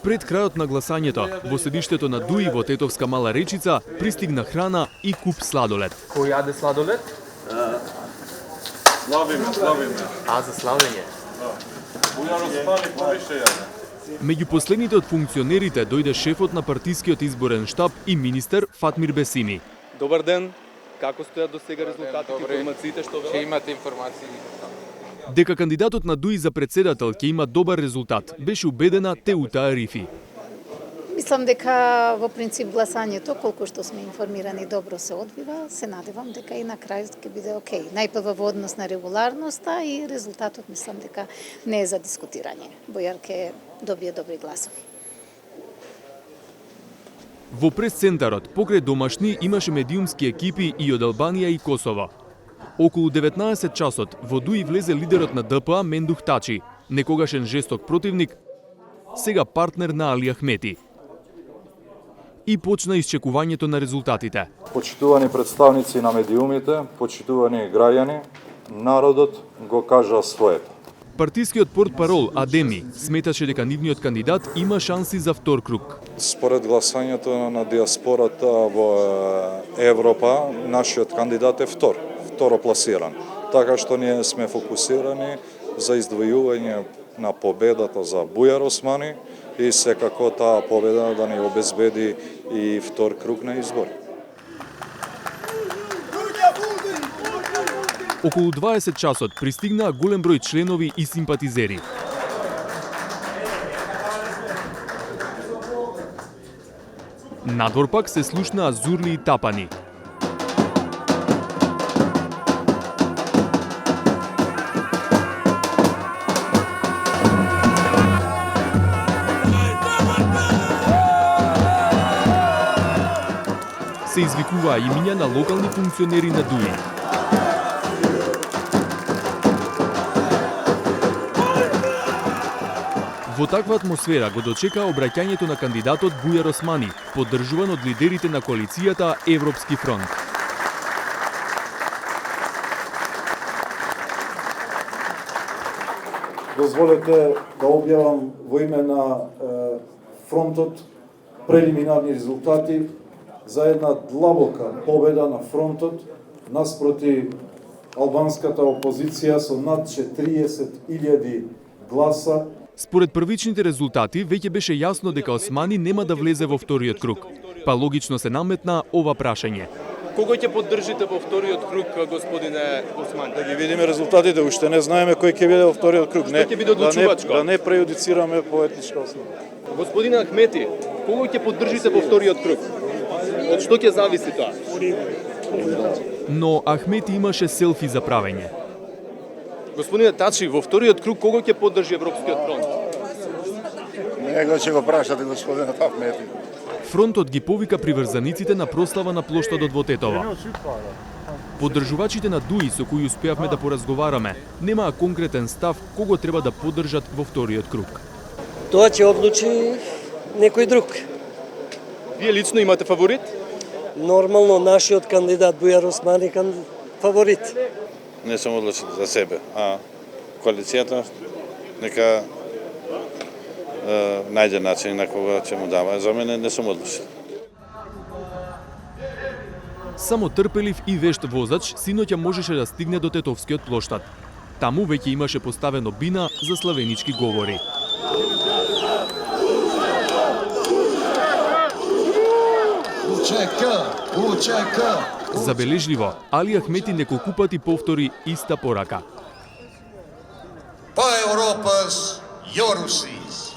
Пред крајот на гласањето, во седиштето на ДУИ во Тетовска Мала Речица, пристигна храна и куп сладолед. Кој јаде сладолед? Славиме. А, за славење. Бујаросмани повише јаде. Меѓу последните од функционерите дојде шефот на партискиот изборен штаб и министер Фатмир Бесими. Добар ден. Како стојат до сега резултатите, информациите што велат? Ќе имате информации. Дека кандидатот на ДУИ за председател ќе има добар резултат, беше убедена Теута Арифи. Мислам дека во принцип гласањето, колку што сме информирани, добро се одвива. Се надевам дека и на крајот ќе биде окей. Најпрво во однос на регуларноста и резултатот мислам дека не е за дискутирање. Бојар ќе добие добри гласови. Во прес-центарот, покрај домашни, имаше медиумски екипи и од Албанија и Косово. Околу 19 часот во ДУИ влезе лидерот на ДПА Мендух Тачи, некогашен жесток противник, сега партнер на Али Ахмети. И почна исчекувањето на резултатите. Почитувани представници на медиумите, почитувани граѓани, народот го кажа своето. Партискиот портпарол Адеми сметаше дека нивниот кандидат има шанси за втор круг. Според гласањето на диаспората во Европа, нашиот кандидат е второпласиран. Така што ние сме фокусирани за издвојување на победата за Бујар Османи и секако таа победа да ни обезбеди и втор круг на избори. Околу 20 часот пристигнаа голем број членови и симпатизери. Надвор пак се слушнаа зурли и тапани. Се извикуваа имиња на локални функционери на ДУИ. Во таква атмосфера го дочека обраќањето на кандидатот Бујар Османи, поддржуван од лидерите на коалицијата Европски фронт. Дозволете да објавам во име на фронтот прелиминарни резултати за една длабока победа на фронтот наспроти албанската опозиција со над 40.000 гласа. Според првичните резултати, веќе беше јасно дека Османи нема да влезе во вториот круг. Па логично се наметна ова прашање. Кого ќе поддржите во вториот круг, господине Османи? Да ги видиме резултатите, уште не знаеме кој ќе биде во вториот круг. Што ќе биде одлучувачко? Да не прејудицираме по етничка основа. Господине Ахмети, кого ќе поддржите во вториот круг? Од што ќе зависи тоа? Но Ахмети имаше селфи за правење. Господине Тачи, во вториот круг кого ќе поддржи Европскиот фронт? Него ќе го прашате господинот Ахмети. Фронтот ги повика приврзаниците на прослава на плоштадот во Тетово. Поддржувачите на ДУИ со кои успеавме да поразговараме, немаа конкретен став кого треба да поддржат во вториот круг. Тоа ќе одлучи некој друг. Вие лично имате фаворит? Нормално нашиот кандидат Бујар Османи фаворит. Не сум одлучил за себе, а коалицијата нека најде начин на кога ќе му дава. За мене не сум одлучил. Само трпелив и вешт возач синоќа можеше да стигне до Тетовскиот плоштад. Таму веќе имаше поставено бина за славенички говори. Забележливо, Али Ахмети неколку пати повтори иста порака. Па Европас, Јорусис.